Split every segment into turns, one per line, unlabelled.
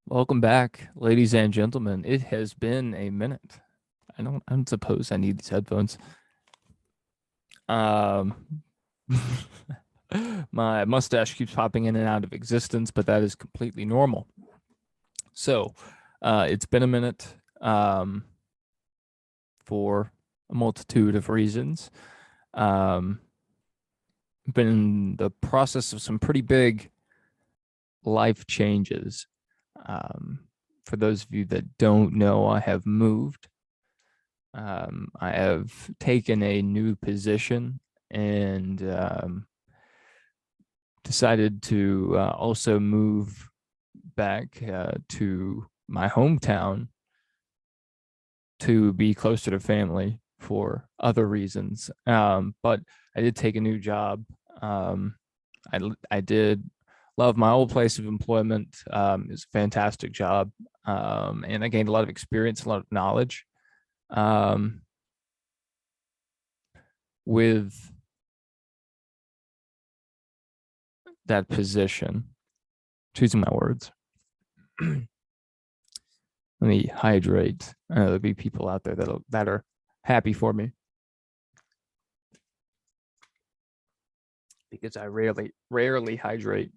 Welcome back, ladies and gentlemen. It has been a minute. I don't suppose I need these headphones. Um, my mustache keeps popping in and out of existence, but that is completely normal. So, it's been a minute, for a multitude of reasons. Um, been in the process of some pretty big life changes. Um, for those of you that don't know, I have moved. I have taken a new position and decided to also move back to my hometown to be closer to family for other reasons. But I did take a new job. Um, I did love my old place of employment. It's a fantastic job, and I gained a lot of experience, a lot of knowledge. Um, with that position. Choosing my words. Let me hydrate. I know there'll be people out there that are happy for me because I rarely hydrate.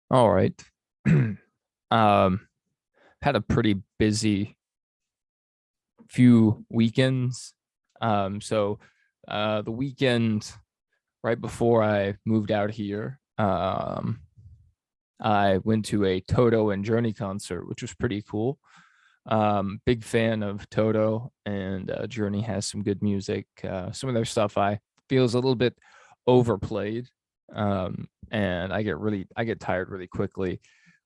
All right. Had a pretty busy few weekends. The weekend right before I moved out here, I went to a Toto and Journey concert, which was pretty cool. Big fan of Toto, and Journey has some good music. Some of their stuff I feel is a little bit overplayed, and I get tired really quickly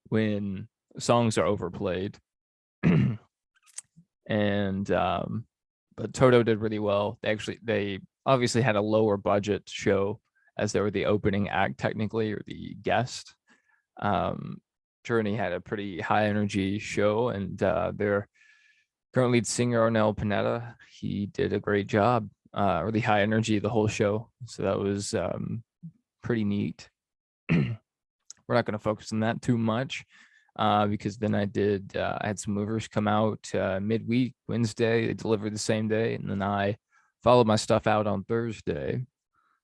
when songs are overplayed. and But Toto did really well. They obviously had a lower budget show as they were the opening act technically, or the guest. Um, Journey had a pretty high energy show, and their current lead singer Arnel Pineda, he did a great job. Really high energy the whole show, so that was pretty neat. We're not going to focus on that too much, because then I had some movers come out midweek Wednesday. They delivered the same day, and then I followed my stuff out on Thursday.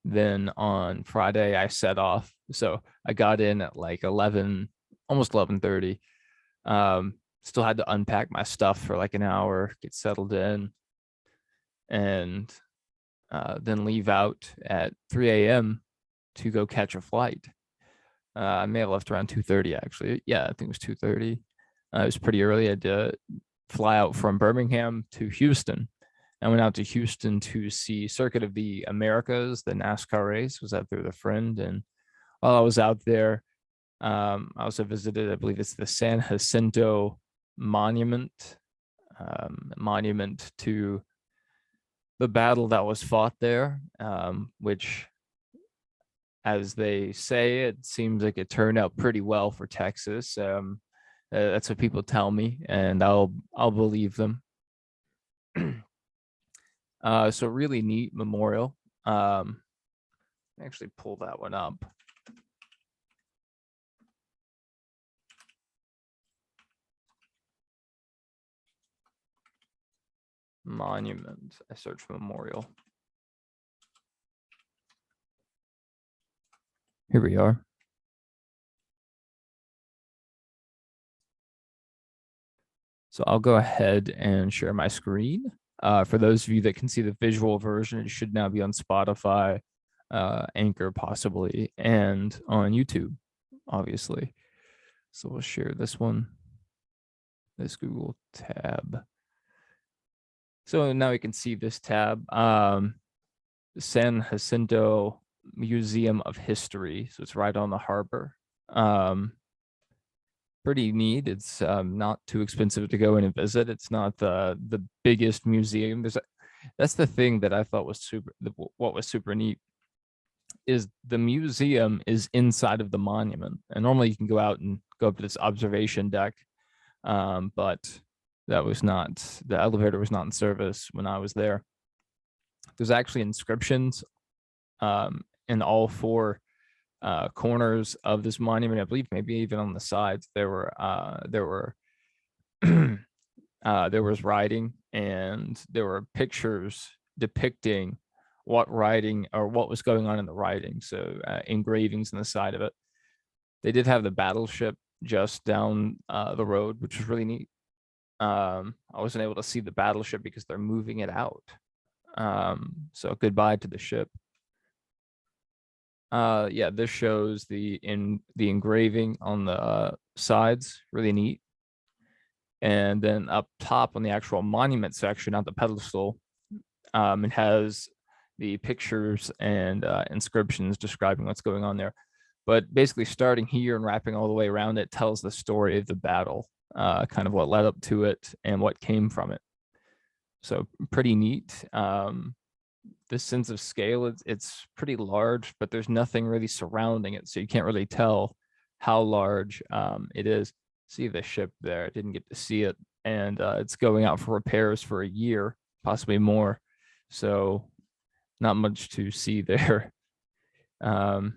Then on Friday I set off. So I got in at like 11, almost 11:30. Still had to unpack my stuff for like an hour, get settled in, and then leave out at 3 a.m. to go catch a flight. I may have left around 2:30 actually. Yeah, I think it was 2:30. It was pretty early. I had to fly out from Birmingham to Houston. I went out to Houston to see Circuit of the Americas, the NASCAR race. Was out there with a friend, and while I was out there, I also visited, I believe it's the San Jacinto Monument, monument to the battle that was fought there, which, as they say, it seems like it turned out pretty well for Texas. That's what people tell me, and I'll believe them. So really neat memorial. Actually pull that one up. Monument. I search memorial. Here we are. So I'll go ahead and share my screen. For those of you that can see the visual version, it should now be on Spotify, Anchor possibly, and on YouTube, obviously. So we'll share this one, this Google tab. So now we can see this tab, San Jacinto Museum of History. So it's right on the harbor. Pretty neat. It's not too expensive to go in and visit. It's not the biggest museum. That's the thing that I thought was what was super neat is the museum is inside of the monument, and normally you can go out and go up to this observation deck, but that was not, the elevator was not in service when I was there. There's actually inscriptions in all four corners of this monument. I believe maybe even on the sides there were there was writing, and there were pictures depicting what writing or what was going on in the writing. So engravings on the side of it. They did have the battleship just down the road, which was really neat. I wasn't able to see the battleship because they're moving it out. So goodbye to the ship. Yeah, this shows the engraving on the sides, really neat. And then up top on the actual monument section, not the pedestal, it has the pictures and inscriptions describing what's going on there. But basically, starting here and wrapping all the way around it tells the story of the battle, kind of what led up to it and what came from it. So pretty neat. The sense of scale, it's pretty large, but there's nothing really surrounding it, so you can't really tell how large it is. See the ship there? I didn't get to see it, and it's going out for repairs for a year, possibly more. So not much to see there on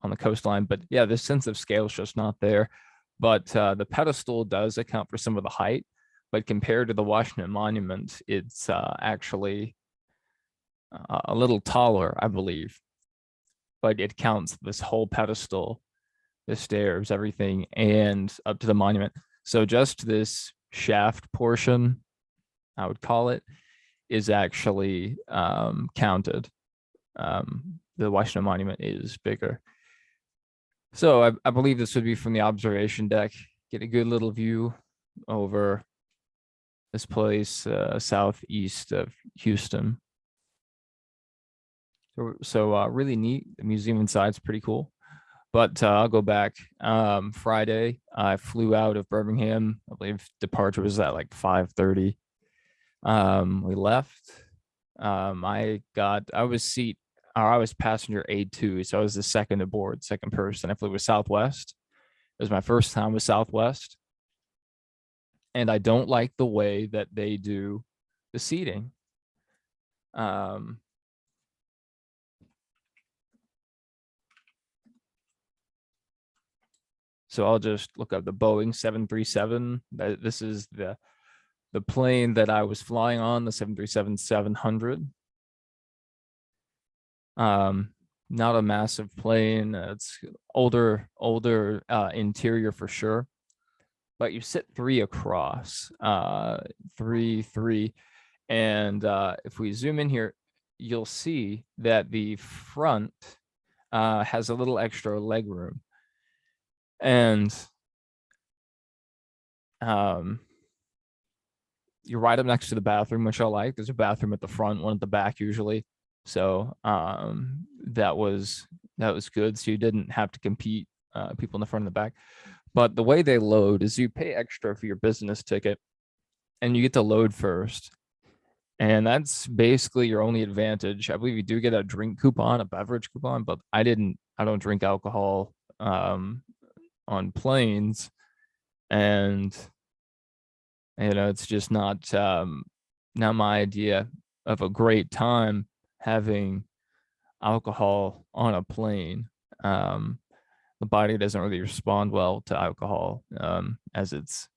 the coastline. But yeah, the sense of scale is just not there. But the pedestal does account for some of the height. But compared to the Washington Monument, it's actually a little taller, I believe. But it counts this whole pedestal, the stairs, everything, and up to the monument. So just this shaft portion, I would call it, is actually counted. The Washington Monument is bigger. So I believe this would be from the observation deck. Get a good little view over this place southeast of Houston. So really neat. The museum inside is pretty cool. But I'll go back. Friday, I flew out of Birmingham. I believe departure was at like 5:30. We left. I was passenger A2, so I was the second aboard, second person. I flew with Southwest. It was my first time with Southwest. And I don't like the way that they do the seating. So I'll just look up the Boeing 737. This is the plane that I was flying on, the 737-700. Not a massive plane. It's older interior for sure. But you sit three across, three. And if we zoom in here, you'll see that the front has a little extra leg room. And you're right up next to the bathroom, which I like. There's a bathroom at the front, one at the back usually. So that was good. So you didn't have to compete people in the front and the back. But the way they load is you pay extra for your business ticket and you get to load first. And that's basically your only advantage. I believe you do get a drink coupon, a beverage coupon, but I don't drink alcohol on planes. And it's just not my idea of a great time having alcohol on a plane. The body doesn't really respond well to alcohol, as it's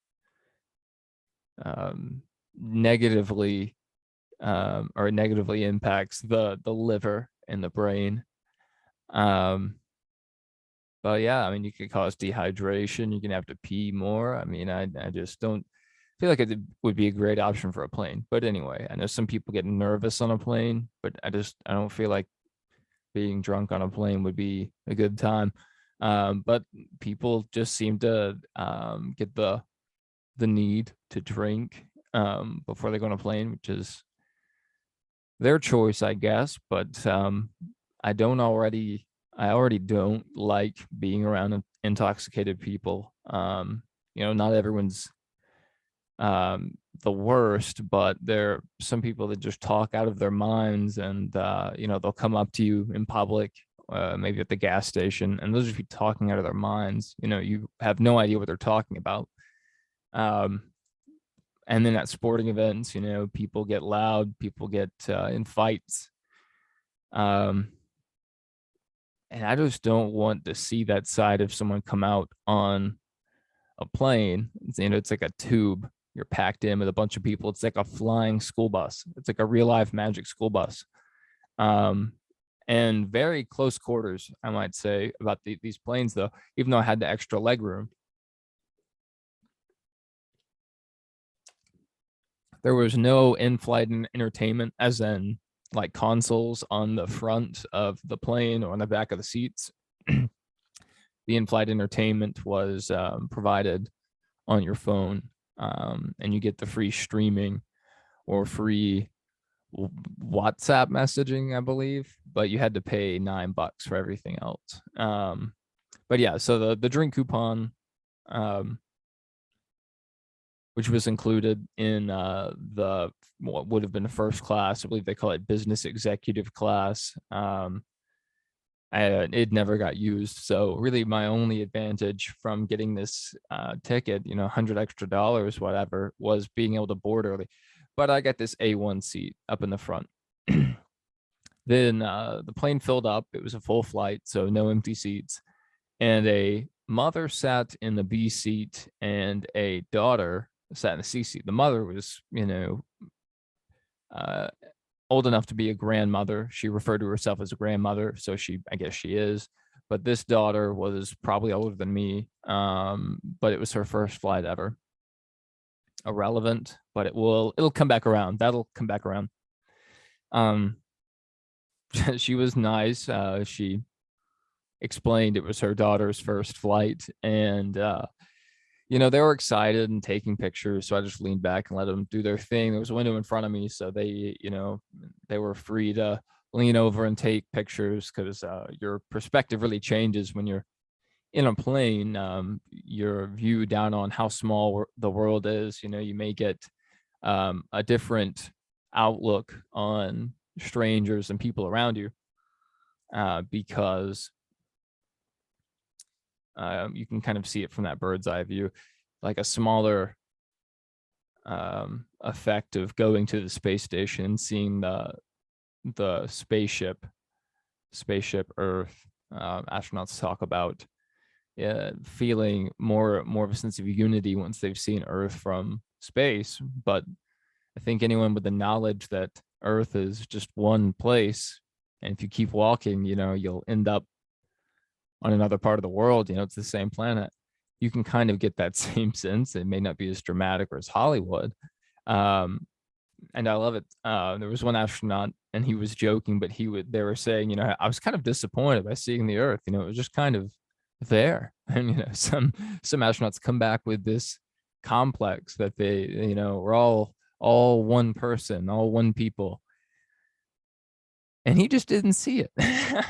negatively impacts the liver and the brain. But yeah, I mean, you could cause dehydration. You can have to pee more. I mean, I just don't feel like it would be a great option for a plane. But anyway, I know some people get nervous on a plane, but I don't feel like being drunk on a plane would be a good time. But people just seem to get the need to drink before they go on a plane, which is their choice, I guess. But I already don't like being around intoxicated people. Not everyone's the worst, but there are some people that just talk out of their minds, and they'll come up to you in public, maybe at the gas station, and they'll just be talking out of their minds. You have no idea what they're talking about. And then at sporting events, people get loud, people get in fights. And I just don't want to see that side of someone come out on a plane. It's like a tube. You're packed in with a bunch of people. It's like a flying school bus. It's like a real life magic school bus. And very close quarters, I might say, about these planes, though, even though I had the extra leg room. There was no in-flight entertainment, as in like consoles on the front of the plane or on the back of the seats. The in-flight entertainment was provided on your phone, and you get the free streaming or free WhatsApp messaging, I believe, but you had to pay $9 for everything else. But yeah, so the drink coupon, which was included in the what would have been the first class, I believe they call it business executive class. It never got used. So really my only advantage from getting this ticket, $100 extra, whatever, was being able to board early. But I got this A1 seat up in the front. Then the plane filled up. It was a full flight, so no empty seats. And a mother sat in the B seat and a daughter sat in the C seat. The mother was, old enough to be a grandmother. She referred to herself as a grandmother, so I guess she is. But this daughter was probably older than me, but it was her first flight ever. Irrelevant, but it'll come back around. That'll come back around. She was nice. She explained it was her daughter's first flight, and they were excited and taking pictures. So I just leaned back and let them do their thing. There was a window in front of me, so they were free to lean over and take pictures, because your perspective really changes when you're in a plane. Your view down on how small the world is. You may get a different outlook on strangers and people around you, because you can kind of see it from that bird's eye view, like a smaller effect of going to the space station and seeing the spaceship Earth. Astronauts talk about feeling more of a sense of unity once they've seen Earth from space. But I think anyone with the knowledge that Earth is just one place, and if you keep walking, you'll end up on another part of the world, it's the same planet, you can kind of get that same sense. It may not be as dramatic or as Hollywood. And I love it. There was one astronaut, and he was joking, but they were saying, I was kind of disappointed by seeing the Earth. It was just kind of there. And, some astronauts come back with this complex that they, we're all one person, all one people. And he just didn't see it.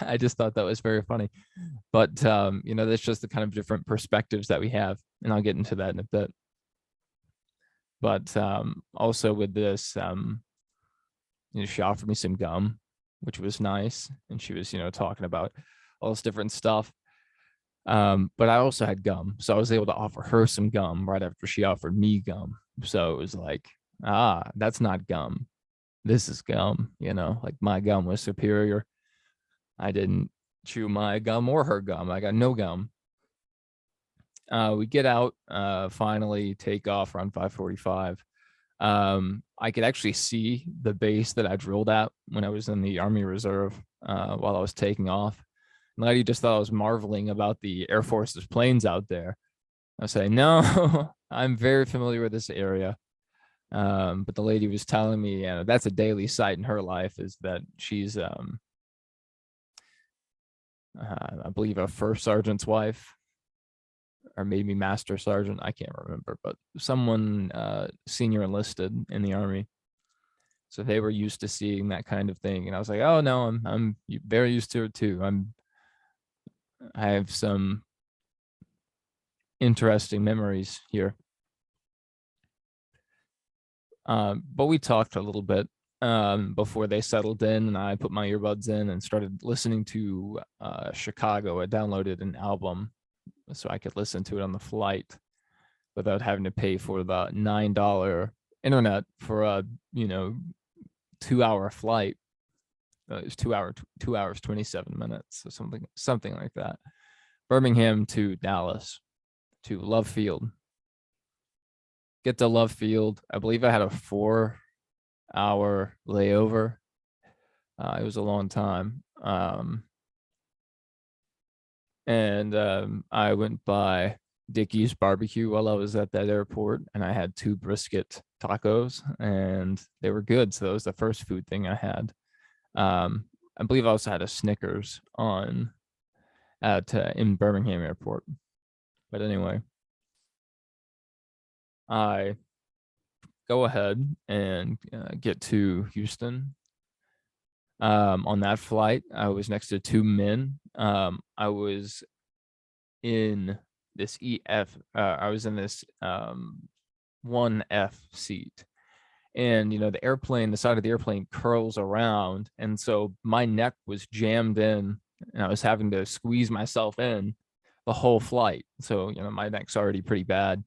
I just thought that was very funny. But, that's just the kind of different perspectives that we have. And I'll get into that in a bit. But also with this, she offered me some gum, which was nice. And she was, talking about all this different stuff. But I also had gum. So I was able to offer her some gum right after she offered me gum. So it was like, that's not gum. This is gum, like my gum was superior. I didn't chew my gum or her gum. I got no gum. We get out, finally take off around 5:45. I could actually see the base that I drilled at when I was in the Army Reserve, while I was taking off. And lady just thought I was marveling about the Air Force's planes out there. I say, no, I'm very familiar with this area. But the lady was telling me, that's a daily sight in her life, is that she's, I believe, a first sergeant's wife, or maybe master sergeant. I can't remember, but someone senior enlisted in the Army. So they were used to seeing that kind of thing. And I was like, oh no, I'm very used to it too. I have some interesting memories here. But we talked a little bit before they settled in, and I put my earbuds in and started listening to Chicago. I downloaded an album so I could listen to it on the flight without having to pay for the $9 internet for a 2-hour flight. It was 2 hours 27 minutes, or something like that. Birmingham to Dallas to Love Field. Get to Love Field. I believe I had a 4-hour layover. It was a long time. And I went by Dickie's Barbecue while I was at that airport, and I had 2 brisket tacos, and they were good. So that was the first food thing I had. I believe I also had a Snickers in Birmingham Airport. But anyway, I go ahead and get to Houston. On that flight, I was next to 2 men. I was in this I was in this 1F seat. And the side of the airplane curls around, and so my neck was jammed in, and I was having to squeeze myself in the whole flight. So my neck's already pretty bad.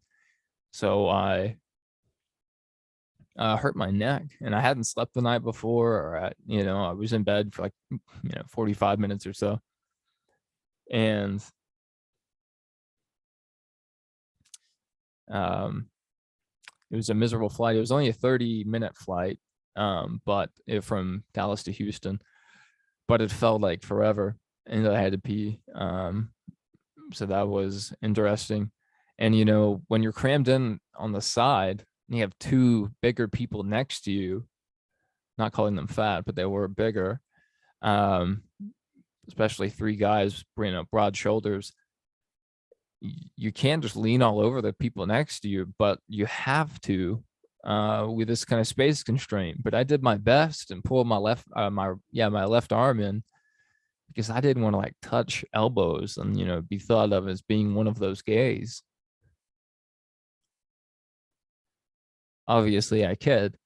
So I hurt my neck, and I hadn't slept the night before, or I was in bed for like 45 minutes or so, and it was a miserable flight. It was only a 30-minute flight, but from Dallas to Houston, but it felt like forever, and I had to pee. So that was interesting. And when you're crammed in on the side, and you have 2 bigger people next to you, not calling them fat, but they were bigger, especially 3 guys, broad shoulders. You can't just lean all over the people next to you, but you have to with this kind of space constraint. But I did my best and pulled my left arm in, because I didn't want to like touch elbows and be thought of as being one of those gays. Obviously I kid,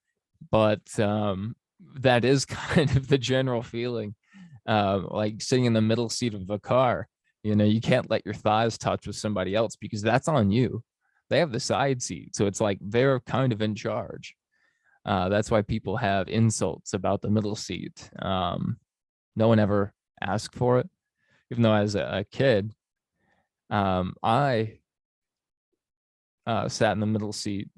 but that is kind of the general feeling. Like sitting in the middle seat of a car, you can't let your thighs touch with somebody else, because that's on you. They have the side seat, so it's like they're kind of in charge. That's why people have insults about the middle seat. No one ever asked for it, even though as a kid, I sat in the middle seat,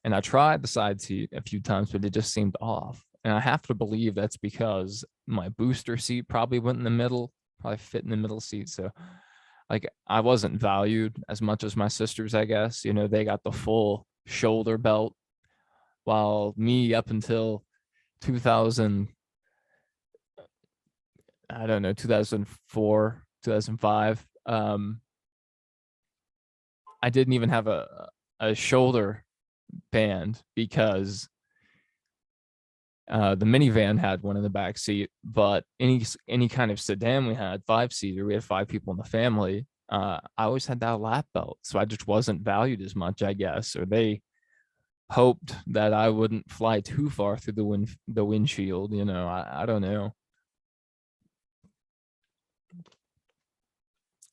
and I tried the side seat a few times, but it just seemed off. And I have to believe that's because my booster seat probably went in the middle, probably fit in the middle seat. So like I wasn't valued as much as my sisters, I guess. They got the full shoulder belt, while me, up until 2000, I don't know, 2004, 2005, I didn't even have a shoulder band, because the minivan had one in the back seat, but any kind of sedan we had, 5-seater, we had 5 people in the family. I always had that lap belt, so I just wasn't valued as much, I guess, or they hoped that I wouldn't fly too far through the windshield. I don't know,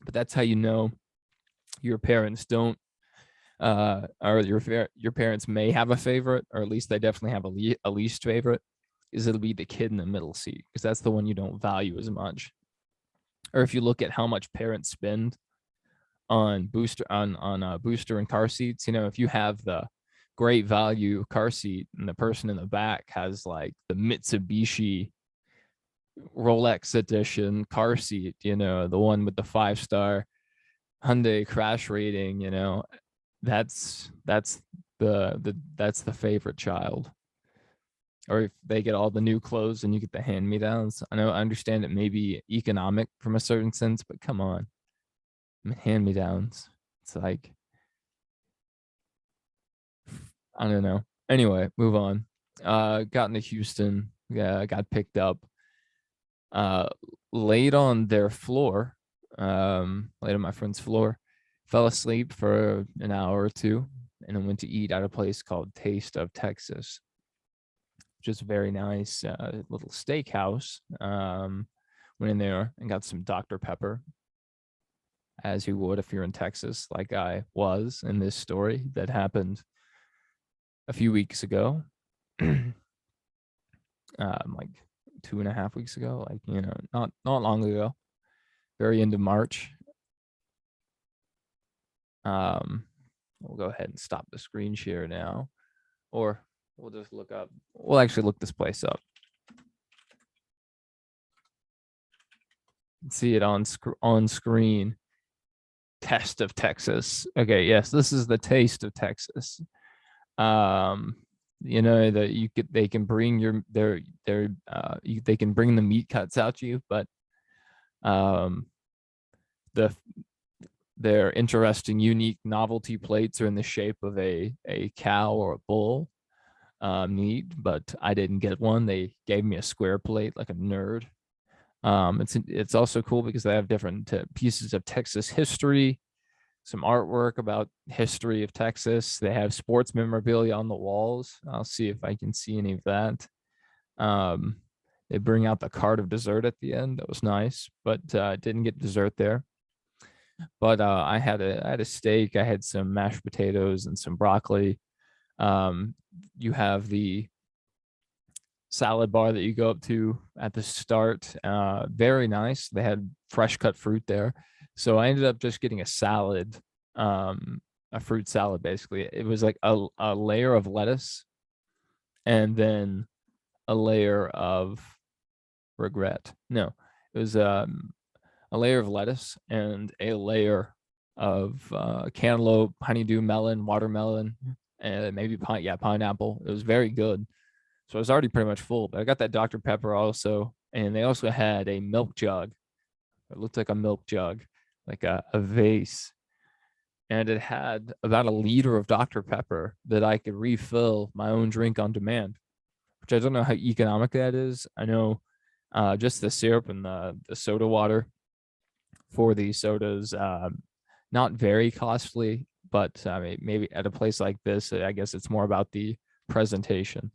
but that's how your parents don't, or your parents may have a favorite, or at least they definitely have a least favorite. Is it'll be the kid in the middle seat, because that's the one you don't value as much. Or if you look at how much parents spend on booster and car seats, if you have the great value car seat and the person in the back has like the Mitsubishi Rolex edition car seat, the one with the 5-star Hyundai crash rating, that's the favorite child. Or if they get all the new clothes and you get the hand-me-downs. I understand it may be economic from a certain sense, but come on. I mean, hand-me-downs. It's like, I don't know. Anyway, move on. Got into Houston. Yeah, got picked up. Laid on their floor. Laid on my friend's floor. Fell asleep for an hour or 2, and then went to eat at a place called Taste of Texas, which is a very nice little steakhouse. Went in there and got some Dr. Pepper, as you would if you're in Texas, like I was in this story that happened a few weeks ago, like 2.5 weeks ago, like, not long ago, very end of March. We'll go ahead and stop the screen share now, or we'll just we'll actually look this place up. See it on screen. Test of Texas. Okay, yes, this is the taste of Texas. That they can bring they can bring the meat cuts out to you, but their interesting, unique novelty plates are in the shape of a cow or a bull meat, but I didn't get one. They gave me a square plate like a nerd. It's also cool because they have different pieces of Texas history, some artwork about history of Texas. They have sports memorabilia on the walls. I'll see if I can see any of that. They bring out the cart of dessert at the end. That was nice, but didn't get dessert there. But I had a steak. I had some mashed potatoes and some broccoli. You have the salad bar that you go up to at the start. Very nice. They had fresh cut fruit there. So I ended up just getting a salad, a fruit salad, basically. It was like a layer of lettuce and then a layer of regret. No, it was a layer of lettuce and a layer of cantaloupe, honeydew melon, watermelon, and maybe pineapple. It was very good. So I was already pretty much full, but I got that Dr. Pepper also. And they also had a milk jug. It looked like a milk jug, like a vase. And it had about a liter of Dr. Pepper that I could refill my own drink on demand, which I don't know how economic that is. I know just the syrup and the soda water for these sodas, not very costly, but I mean, maybe at a place like this, I guess it's more about the presentation.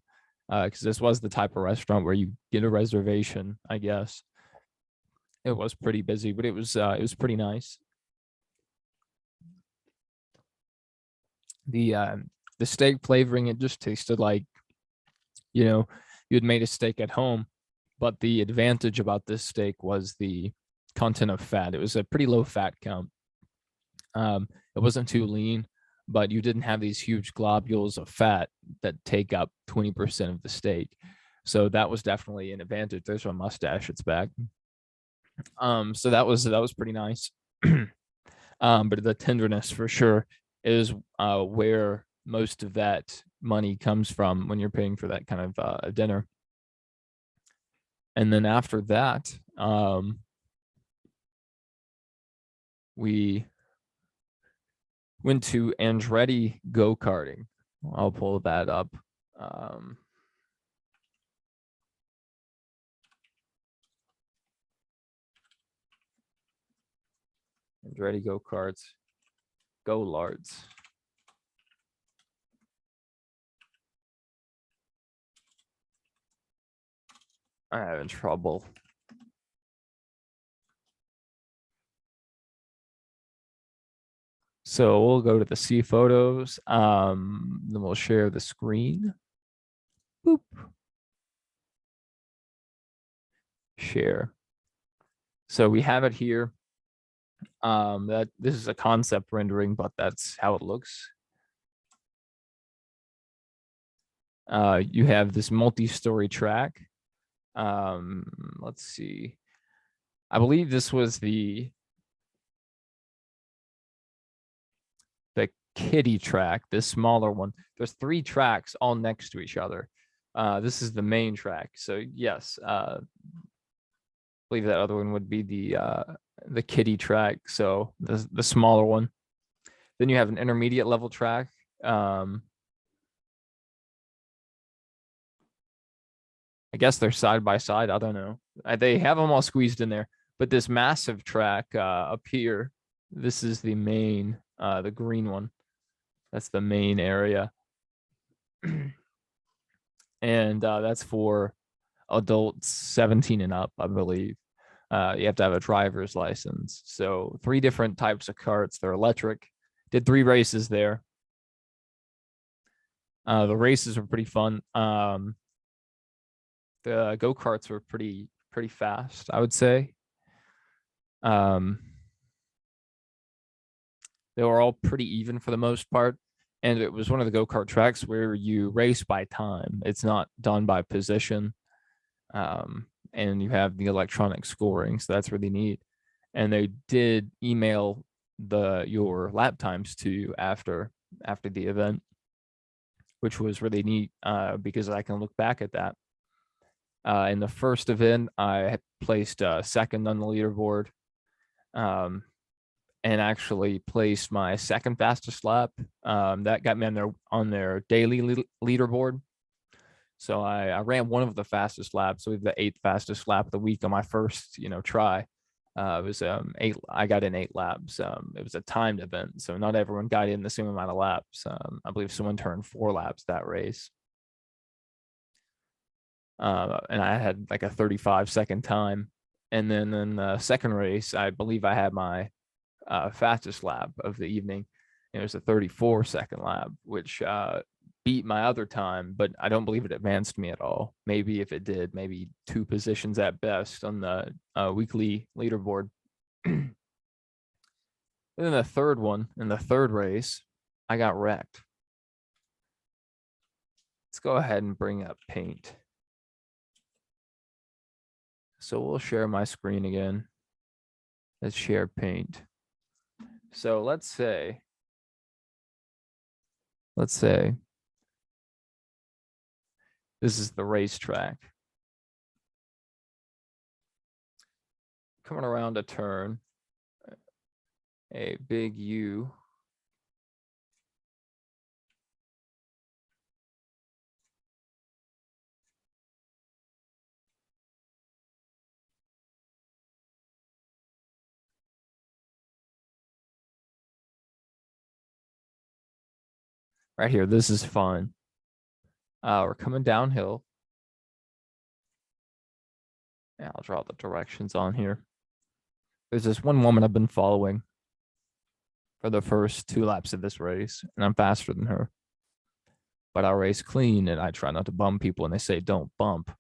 Because this was the type of restaurant where you get a reservation, I guess. It was pretty busy, but it was pretty nice. The steak flavoring, it just tasted like, you had made a steak at home, but the advantage about this steak was the content of fat. It was a pretty low fat count. It wasn't too lean, but you didn't have these huge globules of fat that take up 20% of the steak. So that was definitely an advantage. There's my mustache, it's back. So that was pretty nice. But the tenderness for sure is where most of that money comes from when you're paying for that kind of a dinner. And then after that, we went to Andretti go-karting. I'll pull that up. Andretti go-karts, go-lards. I'm having trouble. So we'll go to the C photos. Then we'll share the screen. Boop. Share. So we have it here. That this is a concept rendering, but that's how it looks. You have this multi-story track. Let's see. I believe this was the kiddie track, this smaller one. There's 3 tracks all next to each other. This is the main track. So yes, I believe that other one would be the kiddie track. So the smaller one. Then you have an intermediate level track. I guess they're side by side. I don't know. They have them all squeezed in there. But this massive track up here, this is the main, the green one. That's the main area. And that's for adults 17 and up, I believe. You have to have a driver's license. So 3 different types of carts. They're electric. Did 3 races there. The races were pretty fun. The go-karts were pretty fast, I would say. Um, they were all pretty even for the most part. And it was one of the go-kart tracks where you race by time. It's not done by position. And you have the electronic scoring, so that's really neat. And they did email your lap times to you after the event, which was really neat because I can look back at that. In the first event, I had placed second on the leaderboard, and actually placed my second fastest lap. That got me on their daily leaderboard. So I ran one of the fastest laps, so the 8th fastest lap of the week on my first, try. It was I got in 8 laps. It was a timed event, so not everyone got in the same amount of laps. I believe someone turned 4 laps that race. And I had like a 35-second time. And then in the second race, I believe I had my fastest lap of the evening. It was a 34-second lap, which beat my other time, but I don't believe it advanced me at all. Maybe if it did, maybe 2 positions at best on the weekly leaderboard. And then the third one, in the third race, I got wrecked. Let's go ahead and bring up paint. So we'll share my screen again. Let's share paint. So let's say this is the racetrack. Coming around a turn, a big U. Right here, this is fun. We're coming downhill. Yeah, I'll draw the directions on here. There's this one woman I've been following for the first 2 laps of this race, and I'm faster than her. But I race clean, and I try not to bump people, and they say don't bump.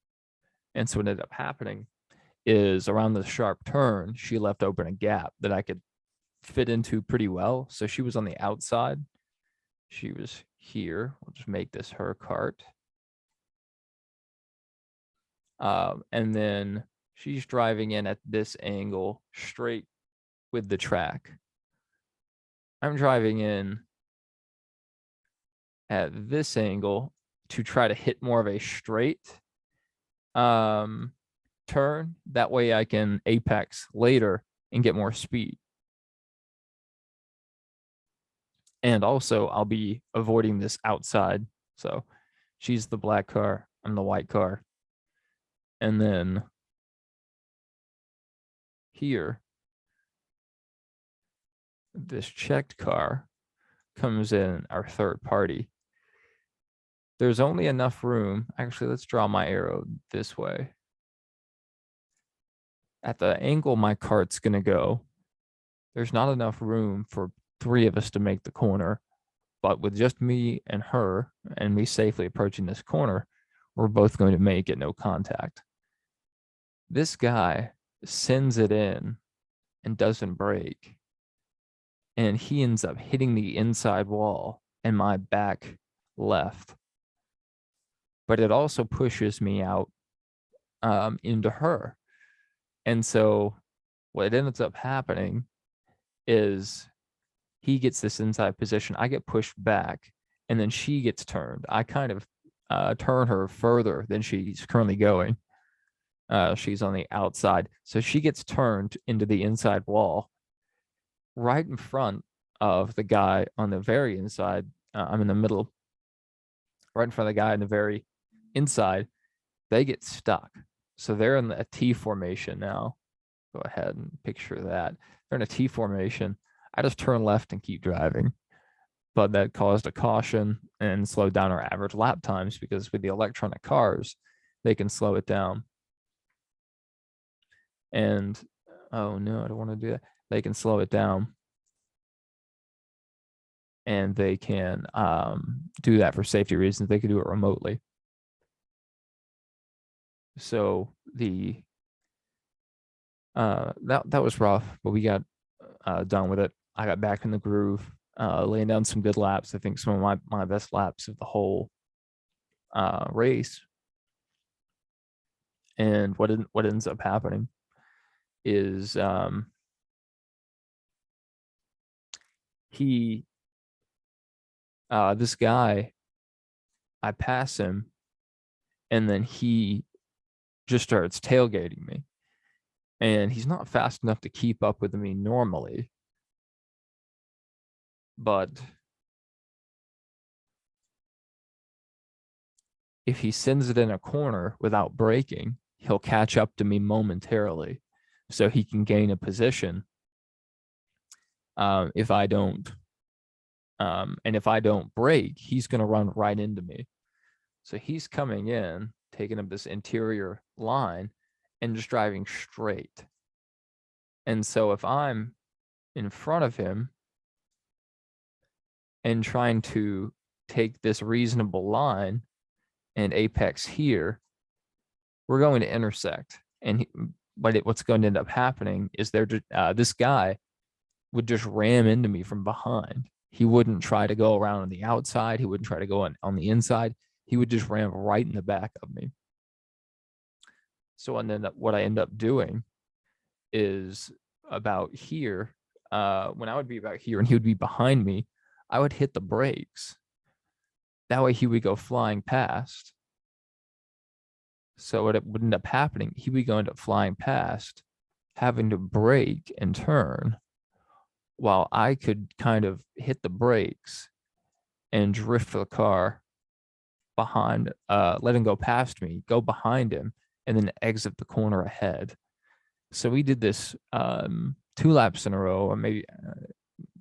And so what ended up happening is around the sharp turn, she left open a gap that I could fit into pretty well. So she was on the outside. She was here. We'll just make this her cart. And then she's driving in at this angle straight with the track. I'm driving in at this angle to try to hit more of a straight turn. That way I can apex later and get more speed. And also I'll be avoiding this outside. So she's the black car, I'm the white car. And then here, this checked car comes in our third party. There's only enough room. Actually, let's draw my arrow this way. At the angle my cart's going to go, there's not enough room for 3 of us to make the corner. But with just me and her, and me safely approaching this corner, we're both going to make it, no contact. This guy sends it in and doesn't brake. And he ends up hitting the inside wall and my back left. But it also pushes me out into her. And so what ends up happening is he gets this inside position. I get pushed back, and then she gets turned. I kind of turn her further than she's currently going. She's on the outside. So she gets turned into the inside wall right in front of the guy on the very inside. I'm in the middle. Right in front of the guy in the very inside. They get stuck. So they're in a T formation now. Go ahead and picture that. They're in a T formation. I just turn left and keep driving. But that caused a caution and slowed down our average lap times, because with the electronic cars, they can slow it down. And, oh no, I don't want to do that. They can slow it down. and they can do that for safety reasons. They can do it remotely. So that was rough, but we got done with it. I got back in the groove, laying down some good laps. I think some of my best laps of the whole race. And what ends up happening is this guy, I pass him, and then he just starts tailgating me. And he's not fast enough to keep up with me normally. But if he sends it in a corner without braking, he'll catch up to me momentarily so he can gain a position. If I don't brake, he's going to run right into me. So he's coming in, taking up this interior line and just driving straight. And so if I'm in front of him and trying to take this reasonable line and apex here, we're going to intersect. And what's going to end up happening is this guy would just ram into me from behind. He wouldn't try to go around on the outside. He wouldn't try to go on the inside. He would just ram right in the back of me. So what I end up doing is about here, when I would be about here and he would be behind me, I would hit the brakes. That way he would go flying past. So what would end up happening, he would go end up flying past, having to brake and turn, while I could kind of hit the brakes and drift the car behind, let him go past me, go behind him, and then exit the corner ahead. So we did this 2 laps in a row, or maybe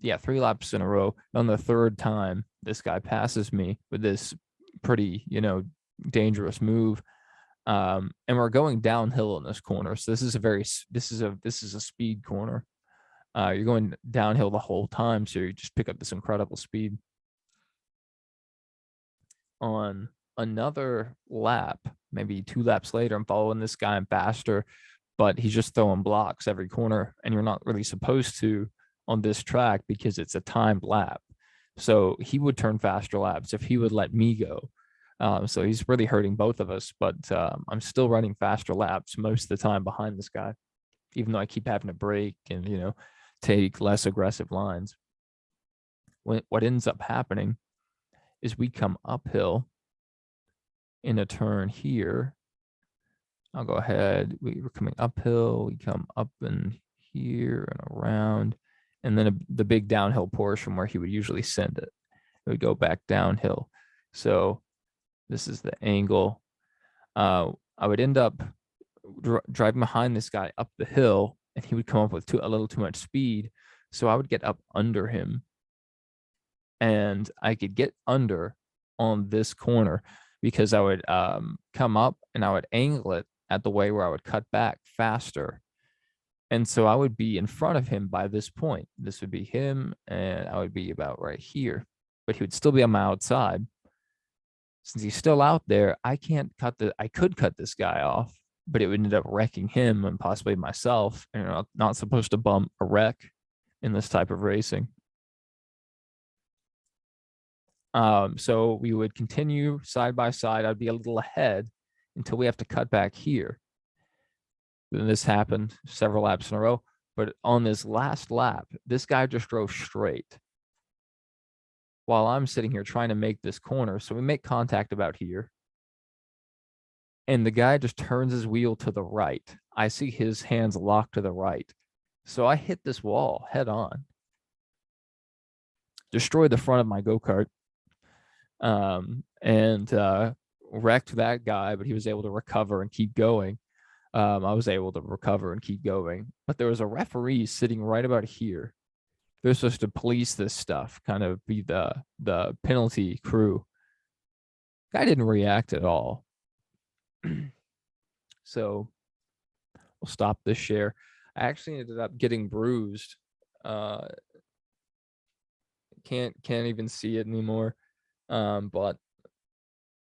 3 laps in a row. On the third time, this guy passes me with this pretty, dangerous move. And we're going downhill in this corner. So this is a speed corner. You're going downhill the whole time, so you just pick up this incredible speed. On another lap, maybe 2 laps later, I'm following this guy. I'm faster, but he's just throwing blocks every corner, and you're not really supposed to on this track because it's a timed lap. So he would turn faster laps if he would let me go. So he's really hurting both of us, but I'm still running faster laps most of the time behind this guy, even though I keep having to brake and, take less aggressive lines. What ends up happening is we come uphill in a turn here. I'll go ahead. We were coming uphill. We come up in here and around, and then the big downhill portion where he would usually send it. It would go back downhill. So this is the angle. I would end up driving behind this guy up the hill, and he would come up with a little too much speed. So I would get up under him, and I could get under on this corner because I would come up and I would angle it at the way where I would cut back faster. And so I would be in front of him by this point. This would be him, and I would be about right here, but he would still be on my outside. Since he's still out there, I could cut this guy off, but it would end up wrecking him and possibly myself. And you're not supposed to bump a wreck in this type of racing. So we would continue side by side. I'd be a little ahead until we have to cut back here. Then this happened several laps in a row. But on this last lap, this guy just drove straight while I'm sitting here trying to make this corner. So we make contact about here. And the guy just turns his wheel to the right. I see his hands locked to the right. So I hit this wall head on. Destroyed the front of my go-kart. And wrecked that guy, but he was able to recover and keep going. I was able to recover and keep going, but there was a referee sitting right about here. They're supposed to police this stuff, kind of be the penalty crew. Guy didn't react at all. So we'll stop this share. I actually ended up getting bruised, can't even see it anymore. But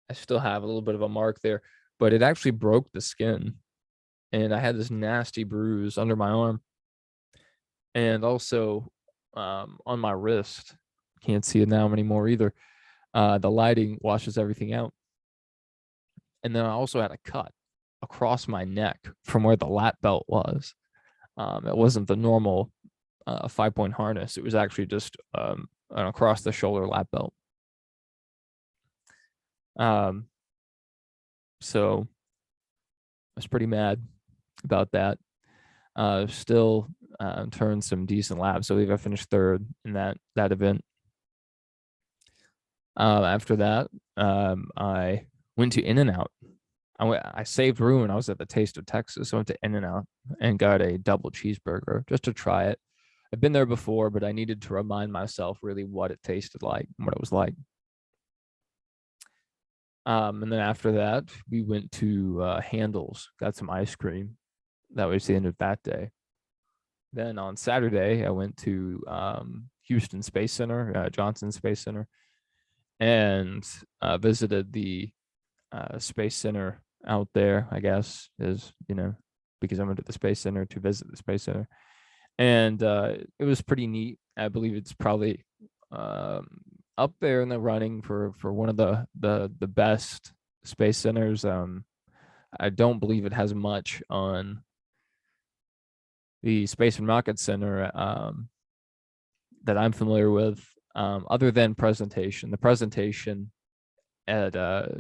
I still have a little bit of a mark there, but it actually broke the skin, and I had this nasty bruise under my arm, and also on my wrist. Can't see it now anymore either. The lighting washes everything out. And then I also had a cut across my neck from where the lat belt was. It wasn't the normal 5-point harness. It was actually just an across the shoulder lat belt. So I was pretty mad about that. Still turned some decent laps. I believe I finished third in that event. After that, I went to In-N-Out. I saved room and I was at the Taste of Texas. So I went to In-N-Out and got a double cheeseburger just to try it. I've been there before, but I needed to remind myself really what it tasted like and what it was like. And then after that, we went to Handel's, got some ice cream. That was the end of that day. Then on Saturday, I went to Houston Space Center, Johnson Space Center, and visited the Space Center out there, I guess, is, because I went to the Space Center to visit the Space Center. And it was pretty neat. I believe it's probably up there in the running for one of the best space centers. I don't believe it has much on the Space and Rocket Center that I'm familiar with, other than presentation. The presentation at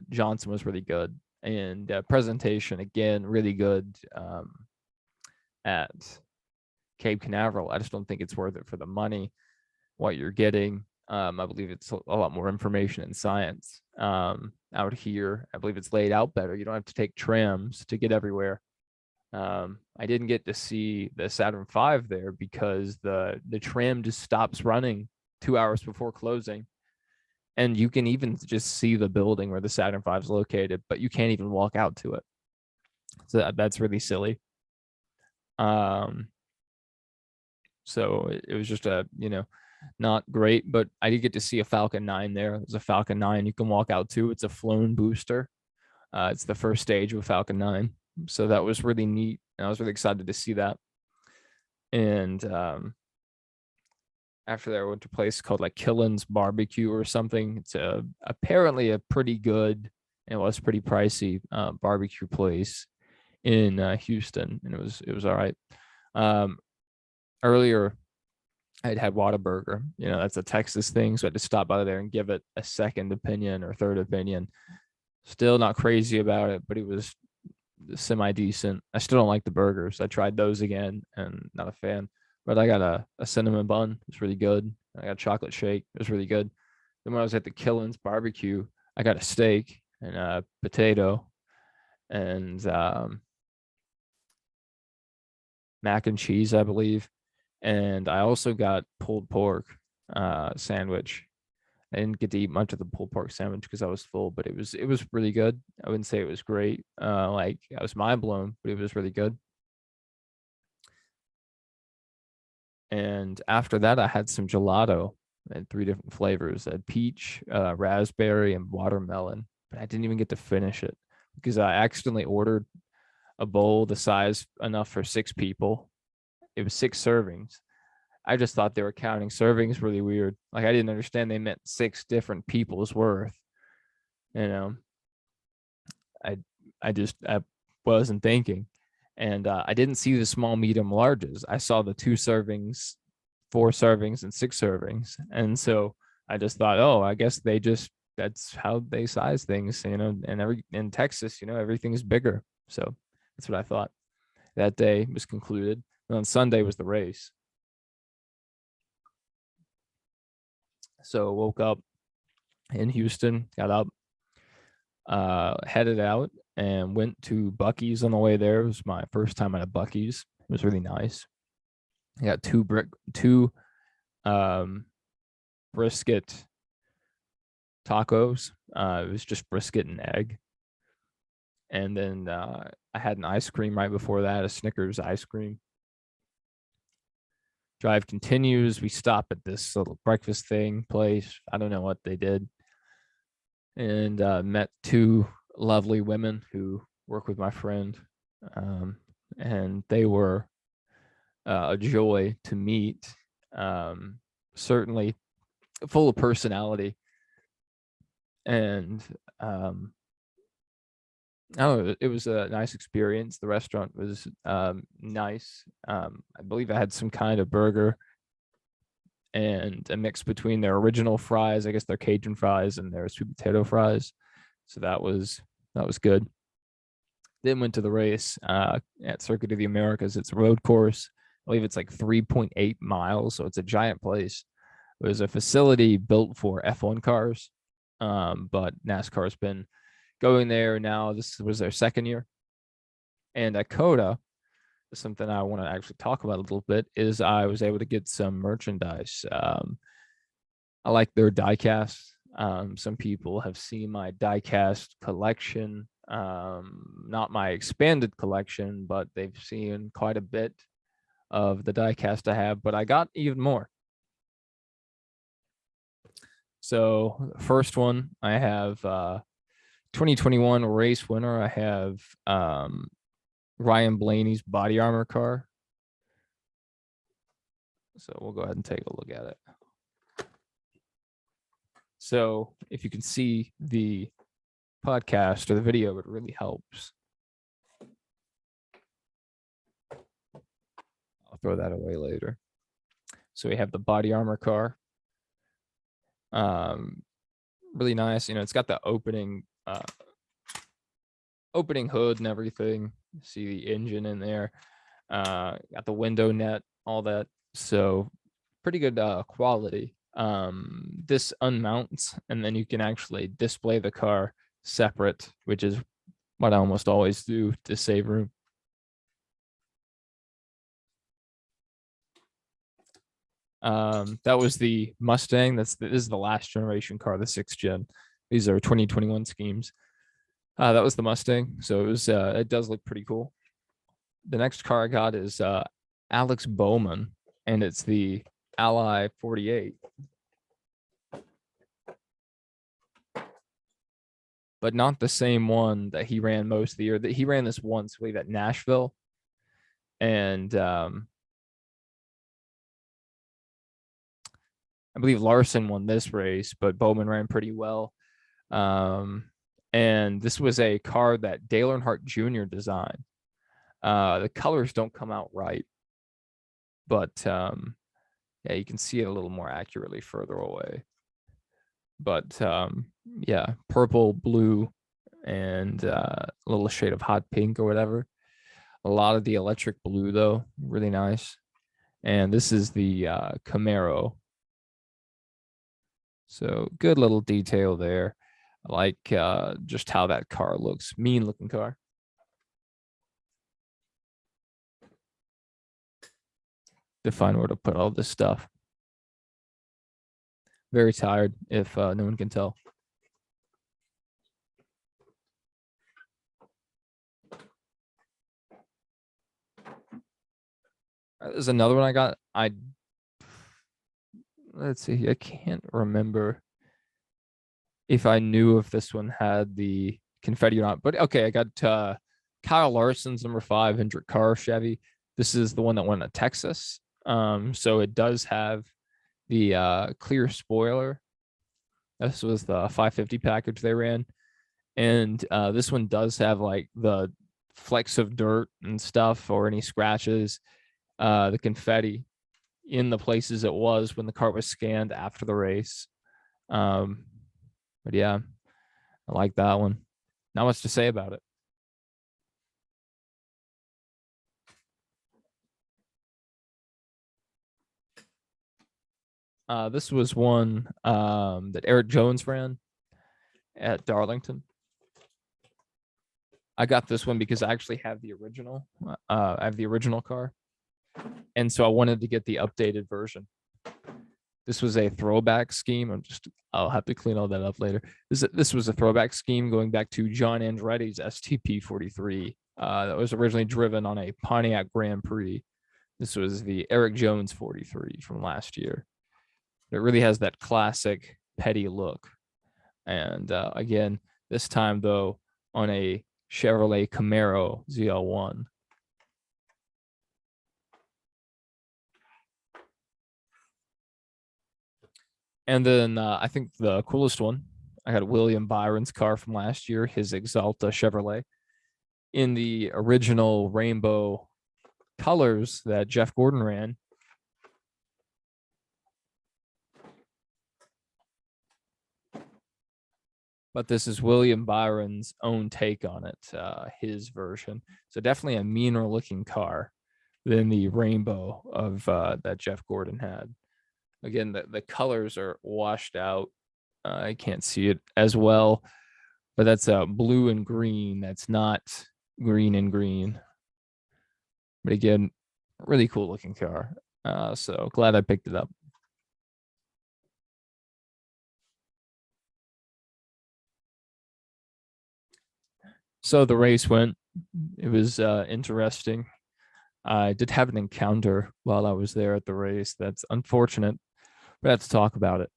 Johnson was really good, and presentation again really good at Cape Canaveral. I just don't think it's worth it for the money, what you're getting. I believe it's a lot more information and science out here. I believe it's laid out better. You don't have to take trams to get everywhere. I didn't get to see the Saturn V there because the tram just stops running 2 hours before closing. And you can even just see the building where the Saturn V is located, but you can't even walk out to it. So that's really silly. So it was just not great, but I did get to see a Falcon 9 there. There's a Falcon 9 you can walk out to. It's a flown booster. It's the first stage of Falcon 9. So that was really neat. And I was really excited to see that. And after that, I went to a place called like Killen's Barbecue or something. It's apparently a pretty good, it was pretty pricey barbecue place in Houston, and it was all right. Earlier, I'd had Whataburger. That's a Texas thing, so I had to stop by there and give it a second opinion or third opinion. Still not crazy about it, but it was semi-decent. I still don't like the burgers. I tried those again and not a fan. But I got a cinnamon bun. It's really good. I got a chocolate shake. It was really good. Then when I was at the Killen's Barbecue, I got a steak and a potato and mac and cheese, I believe. And I also got pulled pork sandwich. I didn't get to eat much of the pulled pork sandwich because I was full, but it was really good. I wouldn't say it was great. Like I was mind blown, but it was really good. And after that, I had some gelato and 3 different flavors: peach, raspberry, and watermelon. But I didn't even get to finish it because I accidentally ordered a bowl the size enough for 6 people. It was 6 servings. I just thought they were counting servings really weird. Like I didn't understand they meant 6 different people's worth. I wasn't thinking. And I didn't see the small, medium, larges. I saw the 2 servings, 4 servings, and 6 servings. And so I just thought, oh, I guess that's how they size things, and in Texas, everything's bigger. So that's what I thought. That day was concluded. And on Sunday was the race. So woke up in Houston, got up, headed out, and went to Buc-ee's on the way there. It was my first time at a Buc-ee's. It was really nice. I got two brisket tacos. It was just brisket and egg. And then I had an ice cream right before that, a Snickers ice cream. Drive continues. We stop at this little breakfast place. I don't know what they did. And met two lovely women who work with my friend. And they were a joy to meet. Certainly full of personality. And I don't know, it was a nice experience. The restaurant was nice. I believe I had some kind of burger and a mix between their original fries, I guess their Cajun fries, and their sweet potato fries. So that was good. Then went to the race at Circuit of the Americas. It's a road course. I believe it's like 3.8 miles, so it's a giant place. It was a facility built for F1 cars, but NASCAR's been going there now. This was their second year. And at COTA, something I want to actually talk about a little bit is I was able to get some merchandise. I like their diecast. Some people have seen my diecast collection, not my expanded collection, but they've seen quite a bit of the diecast I have, but I got even more. So the first one I have 2021 race winner. I have Ryan Blaney's body armor car. So we'll go ahead and take a look at it. So if you can see the podcast or the video, it really helps. I'll throw that away later. So we have the body armor car. Really nice. It's got the opening hood and everything. See the engine in there. Got the window net, all that. So pretty good quality. This unmounts, and then you can actually display the car separate, which is what I almost always do to save room. That was the Mustang. This is the last generation car, the 6th gen. These are 2021 schemes. That was the Mustang. So it was it does look pretty cool. The next car I got is Alex Bowman, and it's the Ally 48. But not the same one that he ran most of the year. That he ran this once, I believe, at Nashville. And I believe Larson won this race, but Bowman ran pretty well. And this was a car that Dale Earnhardt Jr. designed. The colors don't come out right, but yeah, you can see it a little more accurately further away. But yeah, purple, blue, and a little shade of hot pink or whatever. A lot of the electric blue, though, really nice. And this is the Camaro. So good little detail there. I like just how that car looks. Mean looking car. To find where to put all this stuff. Very tired, if no one can tell. There's another one I got. Let's see. I can't remember if I knew if this one had the confetti or not. But okay, I got Kyle Larson's number 500 car Chevy. This is the one that went to Texas. So it does have the clear spoiler. This was the 550 package they ran. And this one does have like the flecks of dirt and stuff or any scratches, the confetti in the places it was when the car was scanned after the race. But yeah, I like that one. Not much to say about it. This was one that Eric Jones ran at Darlington. I got this one because I actually have the original. I have the original car. And so I wanted to get the updated version. This was a throwback scheme. I'll have to clean all that up later. This was a throwback scheme going back to John Andretti's STP 43 that was originally driven on a Pontiac Grand Prix. This was the Eric Jones 43 from last year. It really has that classic petty look. And again, this time though, on a Chevrolet Camaro ZL1. And then I think the coolest one, I got William Byron's car from last year, his Exalta Chevrolet, in the original rainbow colors that Jeff Gordon ran. But this is William Byron's own take on it, his version. So definitely a meaner looking car than the rainbow of that Jeff Gordon had. Again, the colors are washed out. I can't see it as well, but that's blue and green. That's not green and green. But again, really cool looking car. So glad I picked it up. So the race went. It was interesting. I did have an encounter while I was there at the race. That's unfortunate, but I have to talk about it.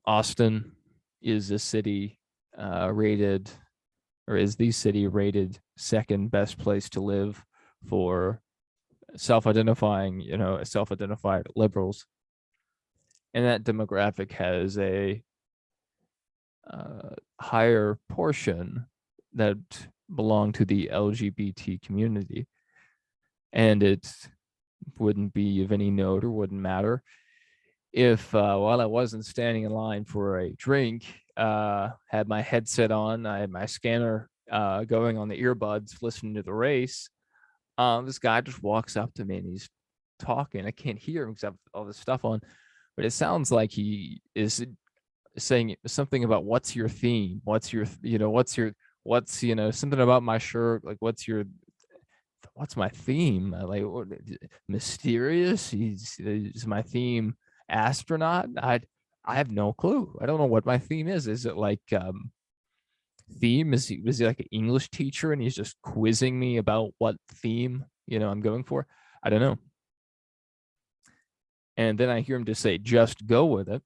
Austin is a city rated, or is the city rated second best place to live for self-identifying, self-identified liberals. And that demographic has a higher portion that belong to the LGBT community. And it wouldn't be of any note or wouldn't matter if while I wasn't standing in line for a drink, had my headset on, I had my scanner going on the earbuds, listening to the race. This guy just walks up to me and he's talking. I can't hear him because I have all this stuff on, but it sounds like he is saying something about what's your theme, what's something about my shirt, like what's my theme, like what, mysterious, is my theme astronaut? I have no clue. I don't know what my theme is. Is it like theme? Was he like an English teacher and he's just quizzing me about what theme I'm going for? I don't know. And then I hear him just say, just go with it.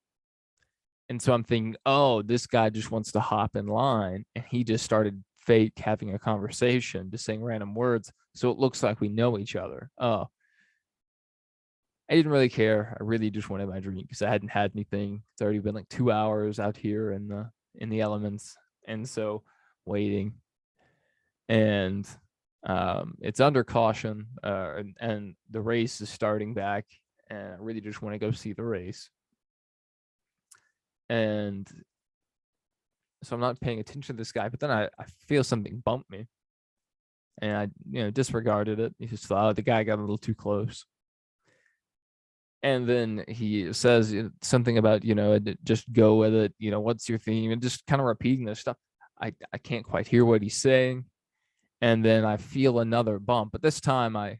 And so I'm thinking, oh, this guy just wants to hop in line. And he just started fake having a conversation, just saying random words. So it looks like we know each other. Oh, I didn't really care. I really just wanted my drink because I hadn't had anything. It's already been like 2 hours out here in the elements. And so waiting. And it's under caution. And the race is starting back. And I really just want to go see the race. And so I'm not paying attention to this guy, but then I feel something bump me. And I disregarded it. He just thought, oh, the guy got a little too close. And then he says something about, just go with it. What's your theme? And just kind of repeating this stuff. I can't quite hear what he's saying. And then I feel another bump. But this time I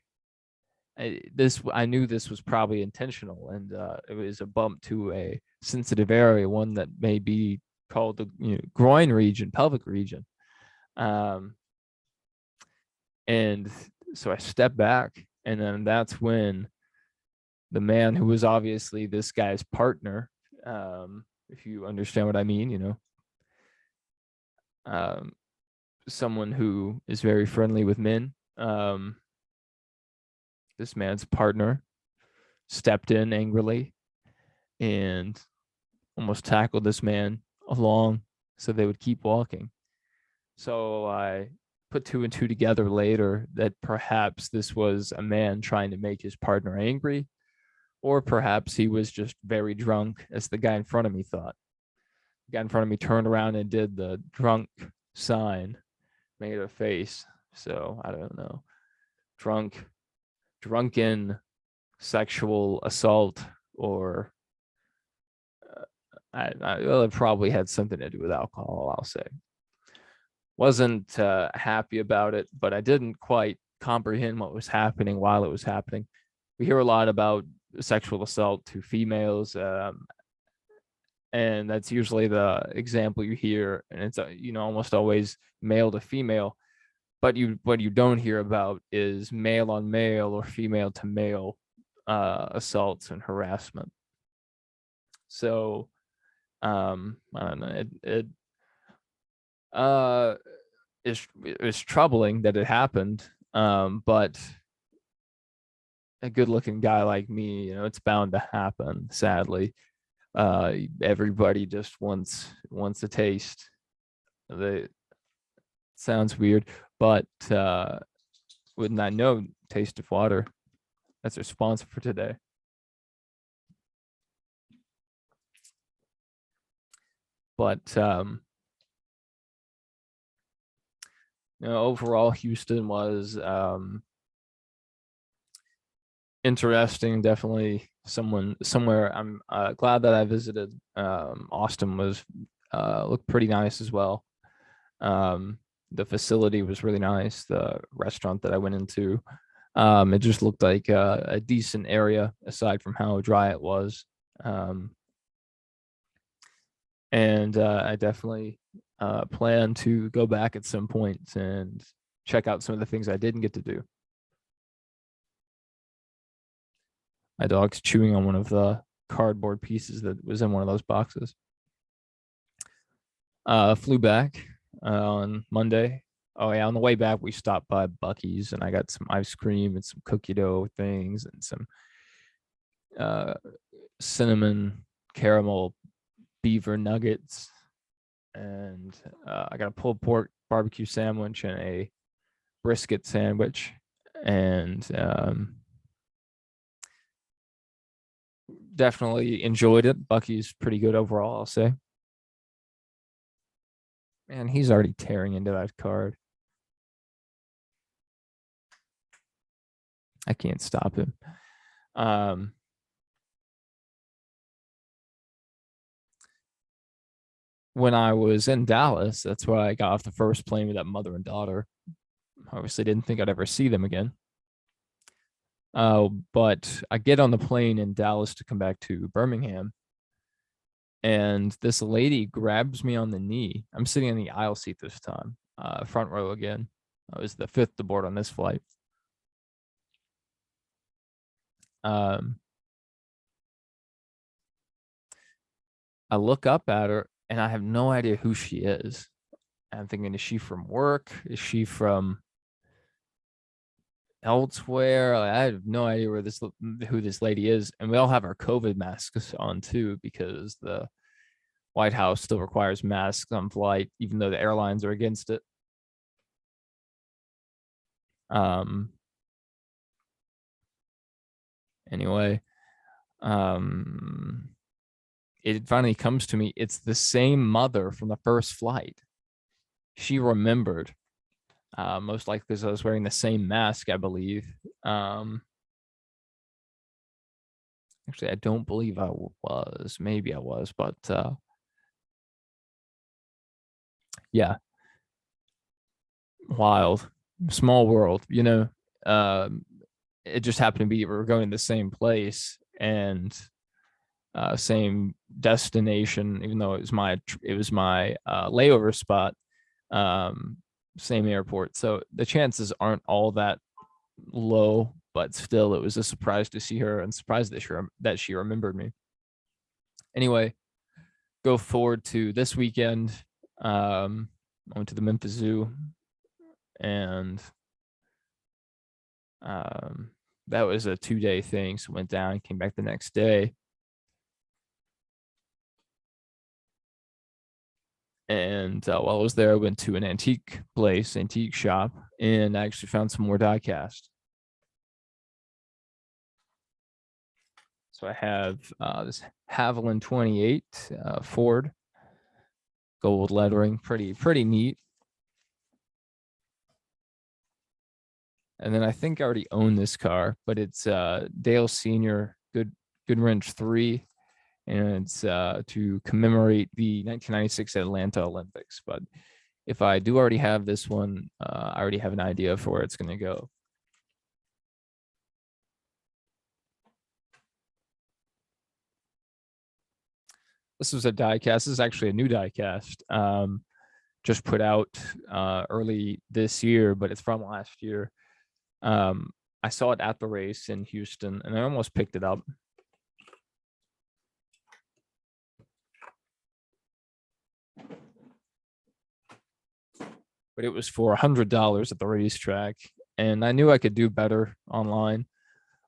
knew this was probably intentional. And it was a bump to a sensitive area, one that may be called the groin region, pelvic region. And so I step back. And then that's when the man who was obviously this guy's partner, if you understand what I mean, someone who is very friendly with men, this man's partner stepped in angrily and almost tackled this man along so they would keep walking. So I put two and two together later that perhaps this was a man trying to make his partner angry, or perhaps he was just very drunk, as the guy in front of me thought. The guy in front of me turned around and did the drunk sign, made a face. So I don't know. Drunken sexual assault, or well, it probably had something to do with alcohol, I'll say. Wasn't happy about it, but I didn't quite comprehend what was happening while it was happening. We hear a lot about sexual assault to females, and that's usually the example you hear, and it's almost always male to female. But what you don't hear about is male on male or female to male assaults and harassment. So I don't know. Uh, it's troubling that it happened. But a good-looking guy like me, it's bound to happen. Sadly, everybody just wants a taste. They sounds weird, but wouldn't I know? Taste of water. That's our sponsor for today. But overall, Houston was interesting. Definitely somewhere. I'm glad that I visited. Austin was looked pretty nice as well. The facility was really nice. The restaurant that I went into, it just looked like a decent area aside from how dry it was. And I definitely plan to go back at some point and check out some of the things I didn't get to do. My dog's chewing on one of the cardboard pieces that was in one of those boxes. Flew back on Monday. Oh yeah, on the way back we stopped by Buc-ee's and I got some ice cream and some cookie dough things and some cinnamon caramel beaver nuggets, and I got a pulled pork barbecue sandwich and a brisket sandwich, and definitely enjoyed it. Buc-ee's pretty good overall, I'll say. Man, he's already tearing into that card. I can't stop him. When I was in Dallas, that's where I got off the first plane with that mother and daughter. Obviously, didn't think I'd ever see them again. But I get on the plane in Dallas to come back to Birmingham, and this lady grabs me on the knee. I'm sitting in the aisle seat this time, front row again. I was the fifth to board on this flight. I look up at her and I have no idea who she is. I'm thinking, is she from work? Is she from elsewhere? I have no idea who this lady is. And we all have our COVID masks on too, because the White House still requires masks on flight, even though the airlines are against it. Anyway, it finally comes to me. It's the same mother from the first flight. She remembered, most likely because I was wearing the same mask, I believe. Actually, I don't believe I was. Maybe I was, but yeah, wild, small world. It just happened to be we were going to the same place and same destination, even though it was my layover spot, same airport. So the chances aren't all that low, but still, it was a surprise to see her and surprised that she remembered me. Anyway, go forward to this weekend. I went to the Memphis Zoo, and that was a 2-day thing. So went down, came back the next day. And while I was there, I went to an antique shop, and I actually found some more die-cast. So I have this Haviland 28 Ford, gold lettering, pretty neat. And then I think I already own this car, but it's Dale Senior Good Wrench 3, and it's to commemorate the 1996 Atlanta Olympics. But if I do already have this one, I already have an idea for where it's going to go. This was a die cast. This is actually a new die cast. just put out early this year, but it's from last year. I saw it at the race in Houston, and I almost picked it up. But it was for $100 at the racetrack, and I knew I could do better online.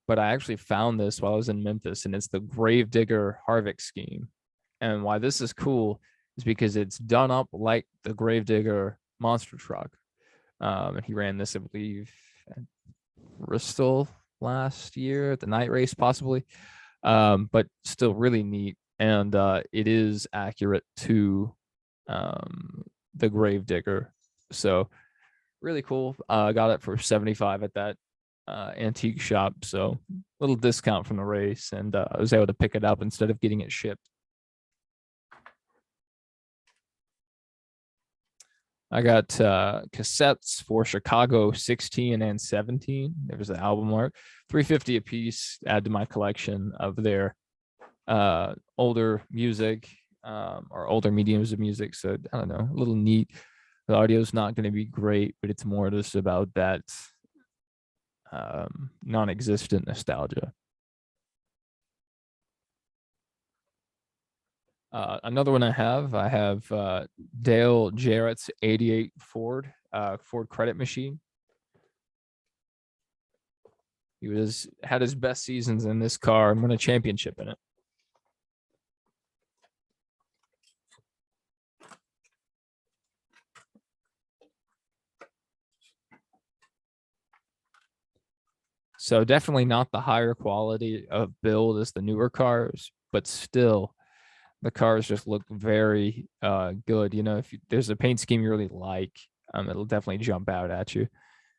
But I actually found this while I was in Memphis, and it's the Gravedigger Harvick scheme. And why this is cool is because it's done up like the Gravedigger monster truck. And he ran this, I believe, at Bristol last year at the night race, possibly. But still really neat, and it is accurate to the Gravedigger. So really cool. I got it for 75 at that antique shop, so little discount from the race, and I was able to pick it up instead of getting it shipped. I got cassettes for Chicago 16 and 17. There was the album art, $3.50 a piece. Add to my collection of their older music or older mediums of music. So I don't know, a little neat. The audio's not going to be great, but it's more just about that non-existent nostalgia. Another one I have Dale Jarrett's 88 Ford credit machine. He had his best seasons in this car and won a championship in it. So definitely not the higher quality of build as the newer cars, but still the cars just look very good. You know, if there's a paint scheme you really like, it'll definitely jump out at you.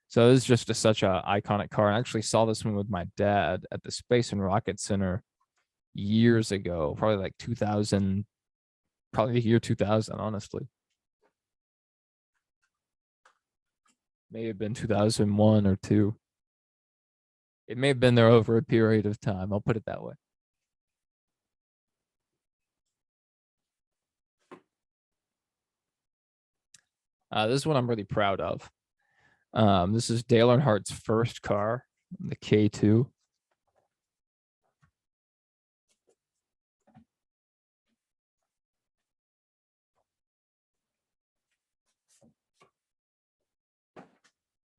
So this is just such a iconic car. I actually saw this one with my dad at the Space and Rocket Center years ago, probably like 2000, probably the year 2000, honestly. May have been 2001 or 2. It may have been there over a period of time. I'll put it that way. This is one I'm really proud of. This is Dale Earnhardt's first car, the K2.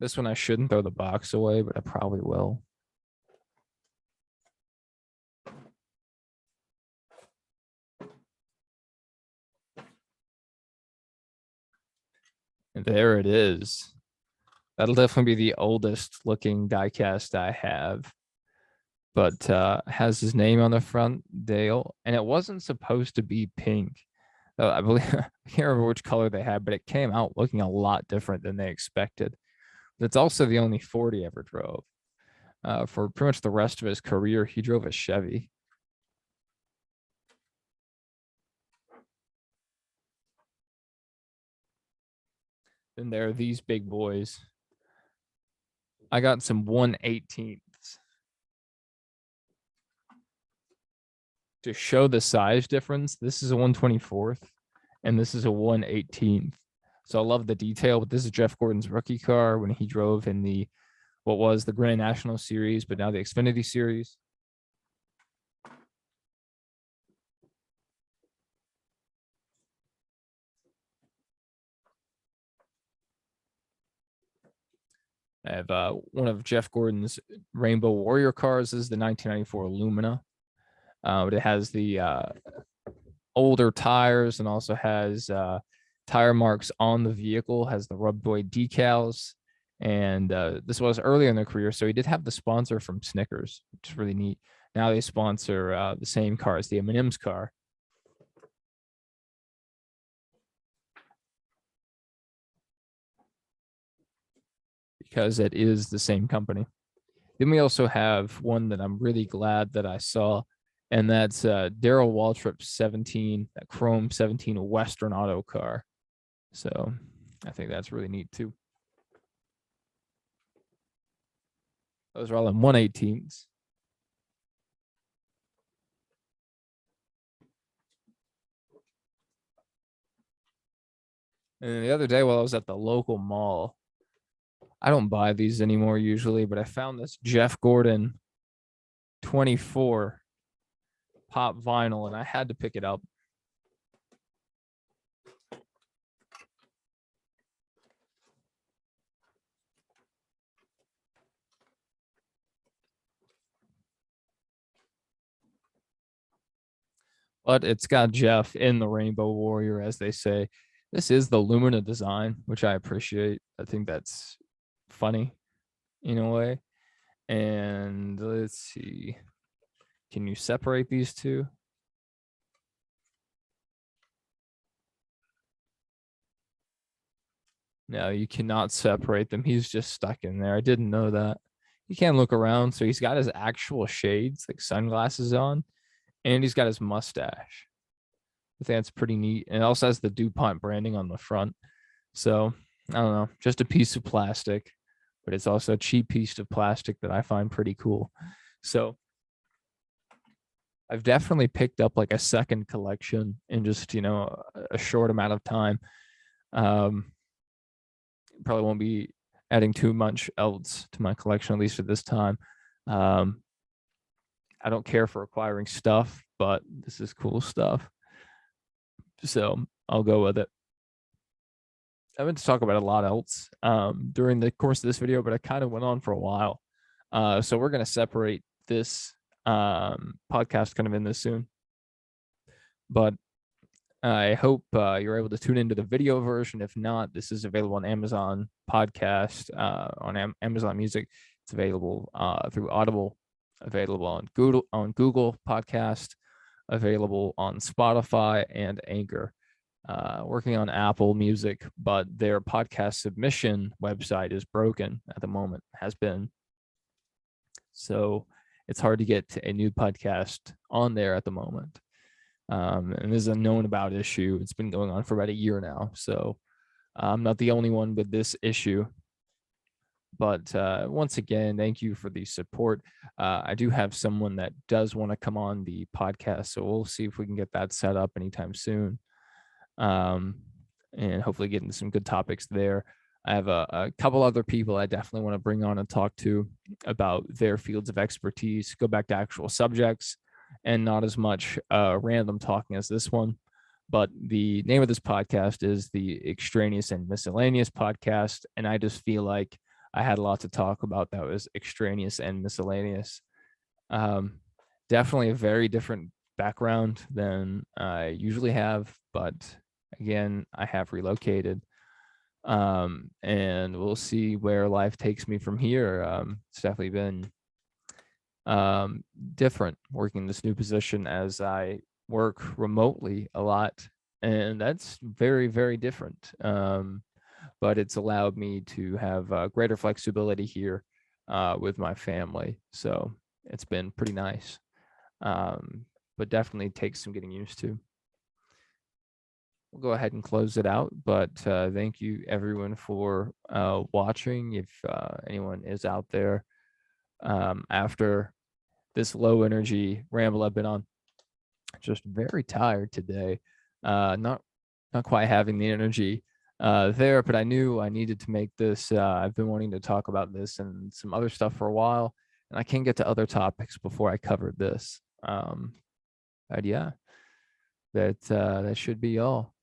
This one I shouldn't throw the box away, but I probably will. And there it is. That'll definitely be the oldest looking diecast I have, but has his name on the front, Dale, and it wasn't supposed to be pink. I believe I can't remember which color they had, but it came out looking a lot different than they expected. But it's also the only Ford he ever drove. For pretty much the rest of his career, he drove a Chevy. And there are these big boys. I got some 1/18ths to show the size difference. This is a 1/24th, and this is a 1/18th. So I love the detail. But this is Jeff Gordon's rookie car when he drove in the what was the Grand National Series, but now the Xfinity Series. I have one of Jeff Gordon's Rainbow Warrior cars. This is the 1994 Lumina. But it has the older tires and also has tire marks on the vehicle, has the rubdoid decals. And this was earlier in their career, so he did have the sponsor from Snickers, which is really neat. Now they sponsor the same car as the M&M's car. Because it is the same company. Then we also have one that I'm really glad that I saw, and that's Darrell Waltrip's 17, that Chrome 17 Western Auto car. So I think that's really neat too. Those are all in 1/18ths. And the other day while I was at the local mall, I don't buy these anymore usually, but I found this Jeff Gordon 24 pop vinyl and I had to pick it up. But it's got Jeff in the Rainbow Warrior, as they say. This is the Lumina design, which I appreciate. I think that's funny in a way. And let's see. Can you separate these two? No, you cannot separate them. He's just stuck in there. I didn't know that. He can't look around. So he's got his actual shades, like sunglasses on, and he's got his mustache. I think that's pretty neat. And it also has the DuPont branding on the front. So I don't know, just a piece of plastic, but it's also a cheap piece of plastic that I find pretty cool. So I've definitely picked up like a second collection in just, a short amount of time. Probably won't be adding too much else to my collection, at least at this time. I don't care for acquiring stuff, but this is cool stuff. So I'll go with it. I meant to talk about a lot else during the course of this video, but I kind of went on for a while. So we're going to separate this podcast kind of in this soon. But I hope you're able to tune into the video version. If not, this is available on Amazon Podcast, on Amazon Music. It's available through Audible, available on Google Podcast, available on Spotify and Anchor. Working on Apple Music, but their podcast submission website is broken at the moment, has been. So it's hard to get a new podcast on there at the moment. And this is a known about issue. It's been going on for about a year now. So I'm not the only one with this issue. But once again, thank you for the support. I do have someone that does want to come on the podcast. So we'll see if we can get that set up anytime soon. And hopefully get into some good topics there. I have a couple other people I definitely want to bring on and talk to about their fields of expertise, go back to actual subjects and not as much random talking as this one. But the name of this podcast is the Extraneous and Miscellaneous podcast. And I just feel like I had a lot to talk about that was extraneous and miscellaneous. Definitely a very different background than I usually have, but again, I have relocated. And we'll see where life takes me from here. It's definitely been different working this new position as I work remotely a lot, and that's very, very different. But it's allowed me to have greater flexibility here with my family, so it's been pretty nice. But definitely takes some getting used to. We'll go ahead and close it out, but thank you everyone for watching. If anyone is out there after this low energy ramble I've been on, just very tired today. Not quite having the energy there, but I knew I needed to make this. I've been wanting to talk about this and some other stuff for a while, and I can get to other topics before I covered this. But yeah, that should be all.